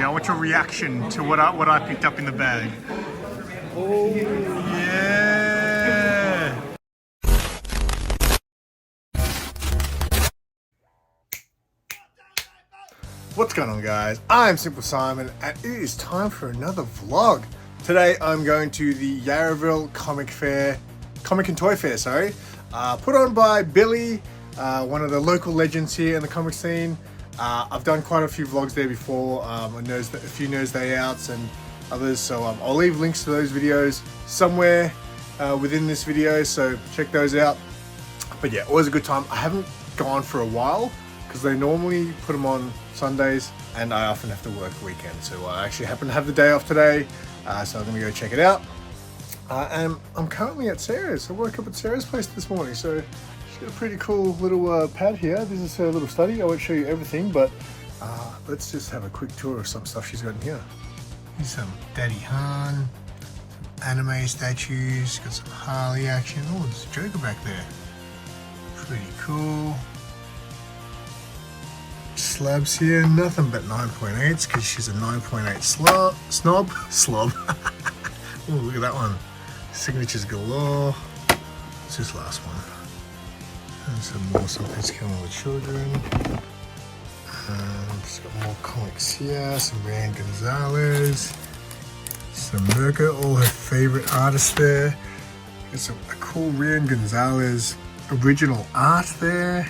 Now, what's your reaction to what I picked up in the bag? Oh, yeah! What's going on, guys? I'm SimpleSimon, and it is time for another vlog. Today, I'm going to the Yarraville Comic and Toy Fair, put on by Billy, one of the local legends here in the comic scene. I've done quite a few vlogs there before. I know a few Nose Day Outs and others, so I'll leave links to those videos somewhere within this video, so check those out. But yeah, always a good time. I haven't gone for a while because they normally put them on Sundays and I often have to work weekends, so I actually happen to have the day off today, so I'm gonna go check it out. And I'm currently at Sarah's. I woke up at Sarah's place this morning, so she's got a pretty cool little pad here. This is her little study. I won't show you everything, but let's just have a quick tour of some stuff she's got in here. Here's some Daddy Han, some anime statues, got some Harley action. Oh, there's a Joker back there. Pretty cool. Slabs here, nothing but 9.8s because she's a 9.8 slob. Oh, look at that one. Signatures galore. What's this last one? And some more something's coming with children. Just got more comics here. Some Rand Gonzalez. Some Merca, all her favorite artists there. Got a cool Rand Gonzalez original art there.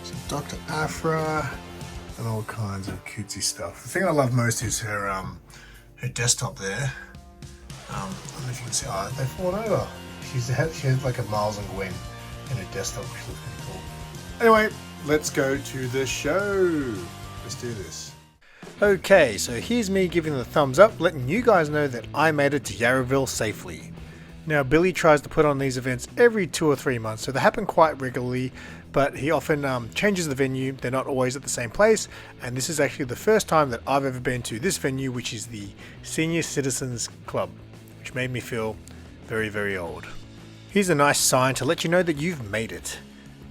Some Dr. Afra and all kinds of cutesy stuff. The thing I love most is her desktop there. I don't know if you can see. Oh, they've fallen over. She has like a Miles and Gwen in her desktop, which looks pretty cool. Anyway, let's go to the show. Let's do this. Okay, so here's me giving the thumbs up, letting you guys know that I made it to Yarraville safely. Now, Billy tries to put on these events every 2 or 3 months, so they happen quite regularly, but he often changes the venue. They're not always at the same place, and this is actually the first time that I've ever been to this venue, which is the Senior Citizens Club, which made me feel very, very old. Here's a nice sign to let you know that you've made it.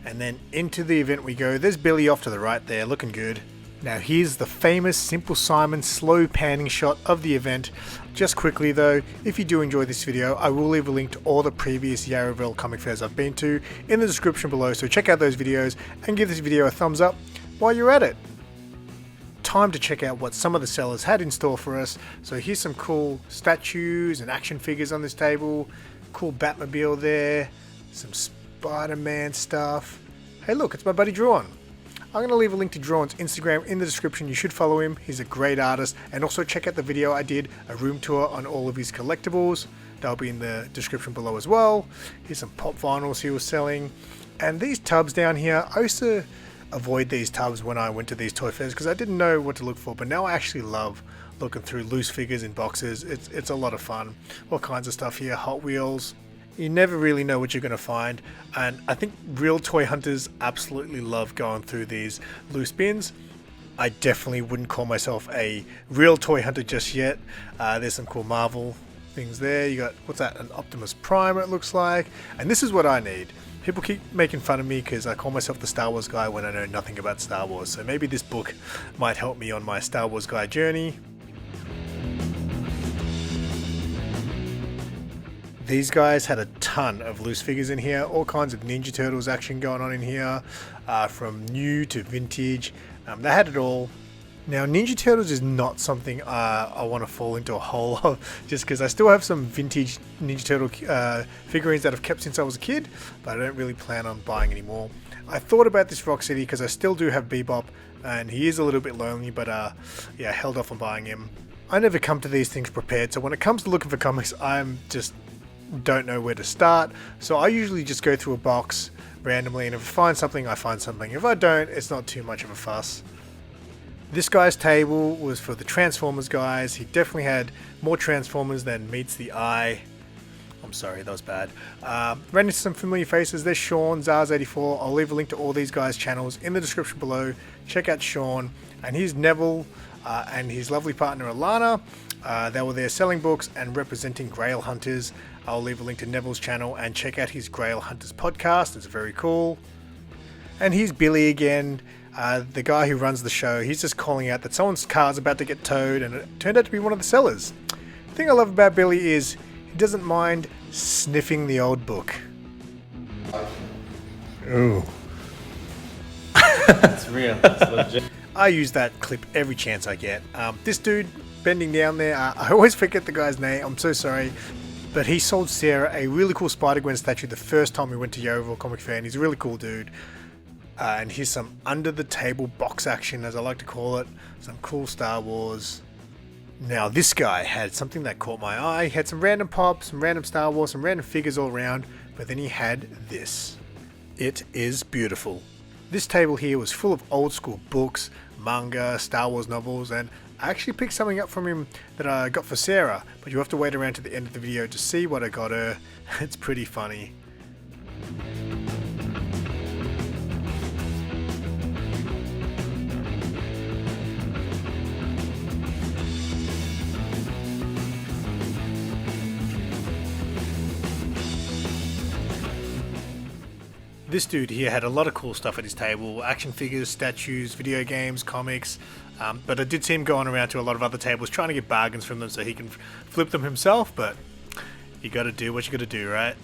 And then into the event we go. There's Billy off to the right there, looking good. Now here's the famous SimpleSimon slow panning shot of the event. Just quickly though, if you do enjoy this video, I will leave a link to all the previous Yarraville comic fairs I've been to in the description below, so check out those videos and give this video a thumbs up while you're at it. Time to check out what some of the sellers had in store for us. So here's some cool statues and action figures on this table. Cool Batmobile there. Some Spider-Man stuff. Hey look, it's my buddy Druon. I'm going to leave a link to Druon's Instagram in the description. You should follow him. He's a great artist. And also check out the video I did, a room tour on all of his collectibles. That'll be in the description below as well. Here's some pop vinyls he was selling. And these tubs down here, I used to avoid these tubs when I went to these toy fairs because I didn't know what to look for, but now I actually love looking through loose figures in boxes. It's a lot of fun. All kinds of stuff here, Hot Wheels. You never really know what you're going to find, and I think real toy hunters absolutely love going through these loose bins. I definitely wouldn't call myself a real toy hunter just yet. There's some cool Marvel things there. You got, what's that, an Optimus Prime it looks like, and this is what I need. People keep making fun of me because I call myself the Star Wars guy when I know nothing about Star Wars, so maybe this book might help me on my Star Wars guy journey. These guys had a ton of loose figures in here, all kinds of Ninja Turtles action going on in here, from new to vintage. They had it all. Now, Ninja Turtles is not something I want to fall into a hole of, just because I still have some vintage Ninja Turtle figurines that I've kept since I was a kid, but I don't really plan on buying anymore. I thought about this Rock City because I still do have Bebop, and he is a little bit lonely, but yeah, held off on buying him. I never come to these things prepared, so when it comes to looking for comics, I'm just don't know where to start. So I usually just go through a box randomly, and if I find something, I find something. If I don't, it's not too much of a fuss. This guy's table was for the Transformers guys. He definitely had more Transformers than meets the eye. I'm sorry, that was bad. Ran into some familiar faces. There's Shaun, Zars84. I'll leave a link to all these guys' channels in the description below. Check out Shaun. And here's Neville and his lovely partner Alana. They were there selling books and representing Grail Hunters. I'll leave a link to Neville's channel and check out his Grail Hunters podcast. It's very cool. And here's Billy again. The guy who runs the show, he's just calling out that someone's car's about to get towed, and it turned out to be one of the sellers. The thing I love about Billy is he doesn't mind sniffing the old book. Ooh. It's real. It's legit. I use that clip every chance I get. This dude bending down there, I always forget the guy's name, I'm so sorry. But he sold Sarah a really cool Spider-Gwen statue the first time we went to Yarraville Comic Fair, and he's a really cool dude. And here's some under-the-table box action, as I like to call it. Some cool Star Wars. Now this guy had something that caught my eye. He had some random pops, some random Star Wars, some random figures all around. But then he had this. It is beautiful. This table here was full of old school books, manga, Star Wars novels, and I actually picked something up from him that I got for Sarah, but you have to wait around to the end of the video to see what I got her. It's pretty funny. This dude here had a lot of cool stuff at his table, action figures, statues, video games, comics, but I did see him going around to a lot of other tables trying to get bargains from them so he can flip them himself, but you gotta do what you gotta do, right?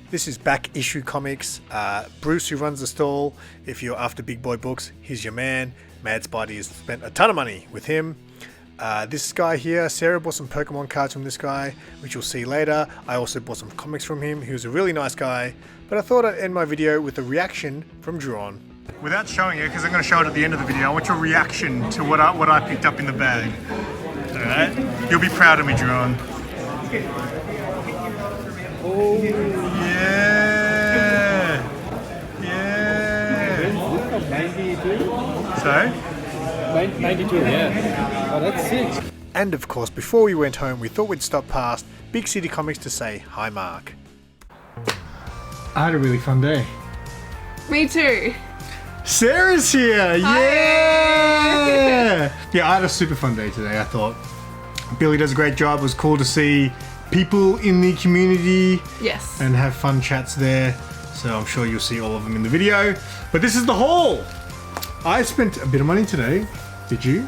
This is Back Issue Comics. Bruce, who runs the stall, if you're after big boy books, he's your man. Mad Spidey has spent a ton of money with him. This guy here, Sarah bought some Pokemon cards from this guy, which you'll see later. I also bought some comics from him. He was a really nice guy. But I thought I'd end my video with a reaction from Druon. Without showing it, because I'm going to show it at the end of the video, I want your reaction to what I picked up in the bag. Alright? You'll be proud of me, Druon. Oh, yeah! Yeah! 92? Sorry? 92, yeah. Oh, that's sick. And of course, before we went home, we thought we'd stop past Big City Comics to say hi, Mark. I had a really fun day. Me too. Sarah's here! Hi. Yeah! Yeah, I had a super fun day today, I thought. Billy does a great job. It was cool to see people in the community. Yes. And have fun chats there. So I'm sure you'll see all of them in the video. But this is the haul! I spent a bit of money today. Did you?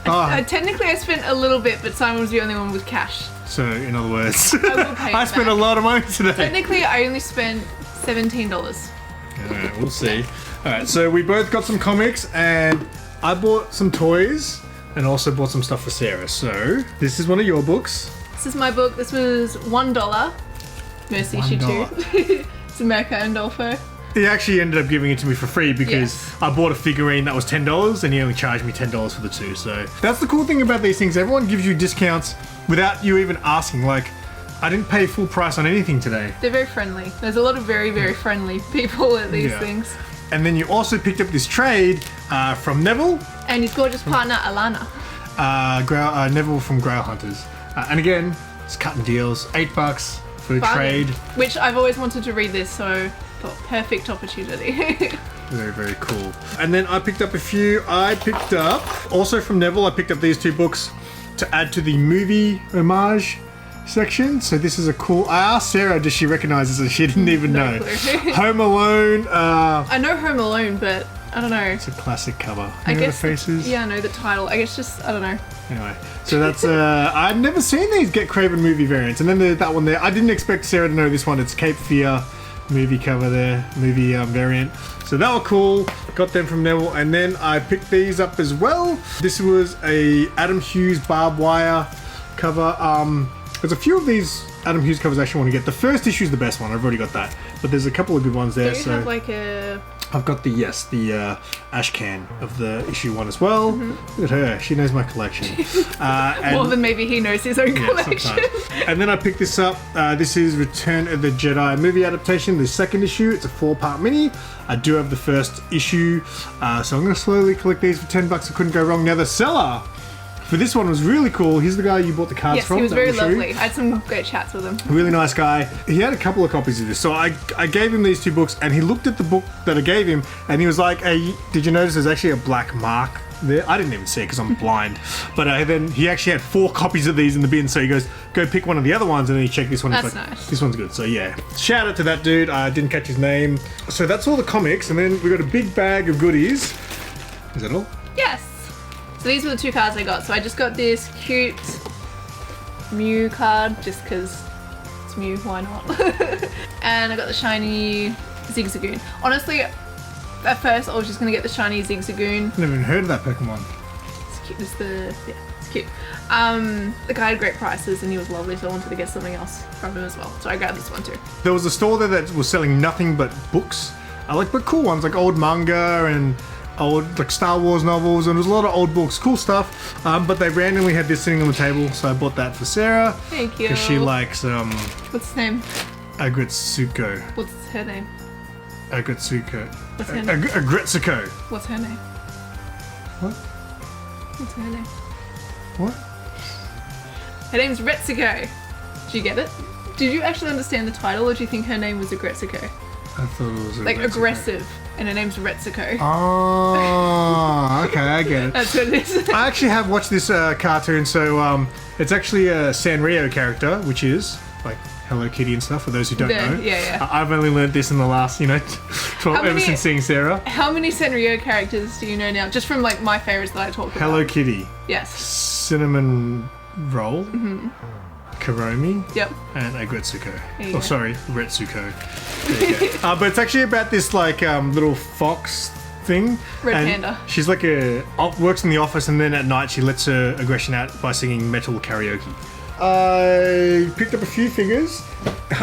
Technically I spent a little bit, but Simon was the only one with cash. So, in other words, I will pay I spent back. a lot of money today. Technically I only spent $17. Alright, we'll see. Alright, so we both got some comics, and I bought some toys, and also bought some stuff for Sarah. So, this is one of your books. This is my book. This was $1. Mercy issue 2. It's a Mecha and Dolpho. He actually ended up giving it to me for free because Yes. I bought a figurine that was $10 and he only charged me $10 for the two. So that's the cool thing about these things. Everyone gives you discounts without you even asking. Like, I didn't pay full price on anything today. They're very friendly. There's a lot of very, very friendly people at these things. And then you also picked up this trade from Neville. And his gorgeous partner, Alana. Neville from Grail Hunters. And again, it's cutting deals. $8 for a trade. Which I've always wanted to read this, so perfect opportunity. Very, very cool. And then I picked up a few. I picked up, also from Neville, I picked up these two books to add to the movie homage section. So this is a cool, I asked Sarah, does she recognize this? She didn't even know. Clue. Home Alone. I know Home Alone, but I don't know. It's a classic cover. I You know guess the faces? yeah, I know the title. I guess just, I don't know. Anyway, so that's, I'd never seen these Get Craven movie variants. And then there's that one there. I didn't expect Sarah to know this one. It's Cape Fear movie cover there, movie variant. So that were cool. Got them from Neville, and then I picked these up as well. This was a Adam Hughes barbed wire cover. There's a few of these Adam Hughes covers I actually want to get. The first issue is the best one. I've already got that, but there's a couple of good ones there. Do you have like a... I've got the ash can of the issue 1 as well. Look at her, she knows my collection. And More than maybe he knows his own collection. sometimes. And then I picked this up. This is Return of the Jedi movie adaptation, the second issue. It's a 4-part mini. I do have the first issue, so I'm going to slowly collect these for $10. I couldn't go wrong. Now the seller for this one was really cool. He's the guy you bought the cards Yes, from. he was very that we'll show you. lovely. I had some great chats with him. Really nice guy. He had a couple of copies of this. So I gave him these two books, and he looked at the book that I gave him, and he was like, hey, did you notice there's actually a black mark there. I didn't even see it because I'm blind. But then he actually had 4 copies of these in the bin, so he goes, go pick one of the other ones, and then he checked this one. That's it's like, nice. This one's good. So yeah, shout out to that dude. I didn't catch his name. So that's all the comics, and then we got a big bag of goodies. Is that all? Yes. So these were the 2 cards I got. So I just got this cute Mew card, just because it's Mew, why not? And I got the shiny Zigzagoon. Honestly, at first I was just gonna get the shiny Zigzagoon. Never even heard of that Pokemon. It's cute. It's cute. The guy had great prices and he was lovely, so I wanted to get something else from him as well. So I grabbed this one too. There was a store there that was selling nothing but books. But cool ones, like old manga and old like Star Wars novels, and there's a lot of old books, cool stuff. But they randomly had this sitting on the table, so I bought that for Sarah. Thank you. Because she likes What's his name? Agretsuko. What's her name? Agretsuko. What's her name? Agretsuko. What's her name? What? What's her name? What? Her name's Retsuko. Did you get it? Did you actually understand the title, or do you think her name was Agretsuko? I thought it was Like Agretsuko. aggressive, and her name's Retsuko. Oh, okay, I get it. That's what it is. I actually have watched this cartoon, so it's actually a Sanrio character, which is like Hello Kitty and stuff, for those who don't know. Yeah. I've only learned this in the last, 12, ever since seeing Sarah. How many Sanrio characters do you know now? Just from like my favorites that I talked about. Hello Kitty, Yes. Cinnamon Roll, Karomi, Yep. and Agretsuko. There you Oh, go. sorry, Retsuko. There you go. But it's actually about this like little fox thing. Red and panda. She's like works in the office, and then at night she lets her aggression out by singing metal karaoke. I picked up a few figures.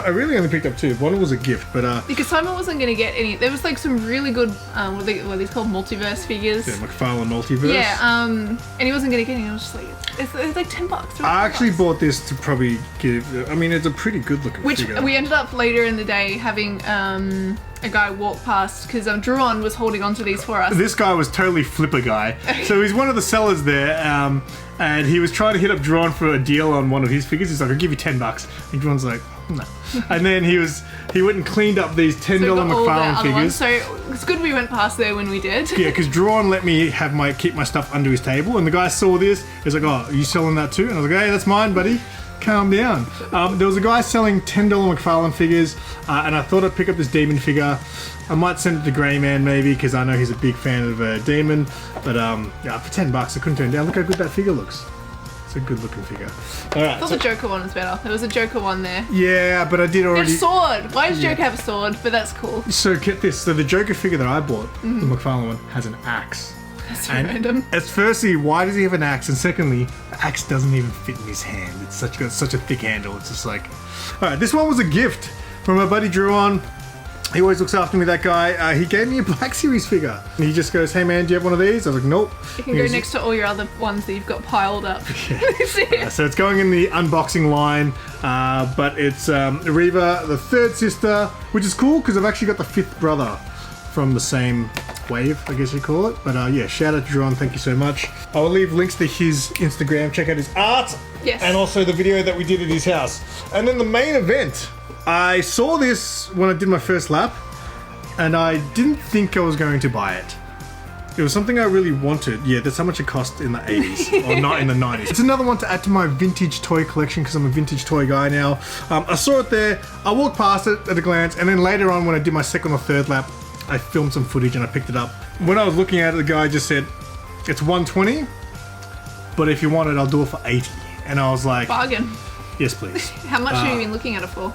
I really only picked up 2. One was a gift, but Because Simon wasn't going to get any. There was like some really good, what are these called? Multiverse figures. yeah, McFarlane Multiverse. Yeah, and he wasn't going to get any. I was just like, it's like $10. I actually bought this to probably give. I mean, it's a pretty good looking Which figure. we ended up later in the day having a guy walk past because Druon was holding on to these for us. This guy was totally flipper guy. So he's one of the sellers there, and he was trying to hit up Druon for a deal on one of his figures. He's like, I'll give you $10. And Druon's like, no. And then he went and cleaned up these $10 So we got all the McFarlane other ones. figures. So it's good we went past there when we did. Yeah, because Druon let me keep my stuff under his table, and the guy saw this. He's like, "Oh, are you selling that too?" And I was like, "Hey, that's mine, buddy. Calm down." There was a guy selling $10 McFarlane figures, and I thought I'd pick up this demon figure. I might send it to Greyman maybe, because I know he's a big fan of demon. But yeah, for $10, I couldn't turn it down. Look how good that figure looks. It's a good looking figure. All right. I thought the Joker one was better. There was a Joker one there. Yeah, but I did They have already. a sword. Why does Joker have a sword? But that's cool. So get this. So the Joker figure that I bought, the McFarlane one, has an axe. That's so And random. It's firstly, why does he have an axe? And secondly, the axe doesn't even fit in his hand. It's got such a thick handle. It's just like, all right. This one was a gift from my buddy Druon. He always looks after me, that guy. He gave me a Black Series figure. And he just goes, "Hey man, do you have one of these?" I was like, "Nope." You can go next to all your other ones that you've got piled up. So it's going in the unboxing line, but it's Reva, the 3rd sister, which is cool because I've actually got the 5th brother from the same wave, I guess you call it. But yeah, shout out to Druon, thank you so much. I'll leave links to his Instagram, check out his art, Yes. and also the video that we did at his house. And then the main event, I saw this when I did my first lap, and I didn't think I was going to buy it. It was something I really wanted. Yeah, that's how much it cost in the 80s, or not in the 90s. It's another one to add to my vintage toy collection because I'm a vintage toy guy now. I saw it there, I walked past it at a glance, and then later on when I did my 2nd or 3rd lap, I filmed some footage and I picked it up. When I was looking at it, the guy just said, "It's $120, but if you want it, I'll do it for $80. And I was like, Bargain. yes please. How much have you been looking at it for?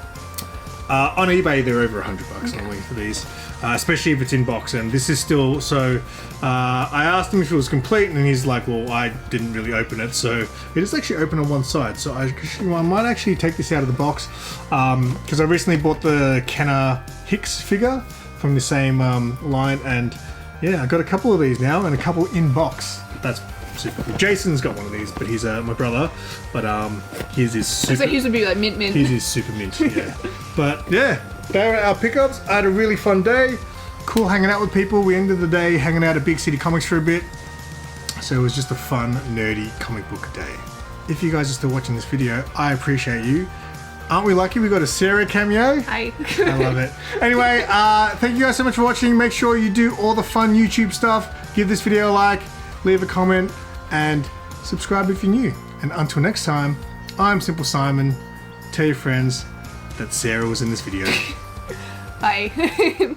On eBay, they're over $100 normally for these, especially if it's in box. And this is still so. I asked him if it was complete, and he's like, "Well, I didn't really open it, so it is actually open on one side." So I might actually take this out of the box because I recently bought the Kenner Hicks figure from the same line, and yeah, I got a couple of these now and a couple in box. That's super cool. Jason's got one of these, but he's my brother. But his is super. So his would be like mint. His is super mint, yeah. But yeah, they were our pickups. I had a really fun day. Cool hanging out with people. We ended the day hanging out at Big City Comics for a bit. So it was just a fun, nerdy comic book day. If you guys are still watching this video, I appreciate you. Aren't we lucky we got a Sarah cameo? Hi. I love it. Anyway, thank you guys so much for watching. Make sure you do all the fun YouTube stuff. Give this video a like. leave a comment, and subscribe if you're new. And until next time, I'm SimpleSimon. Tell your friends that Sarah was in this video. Bye.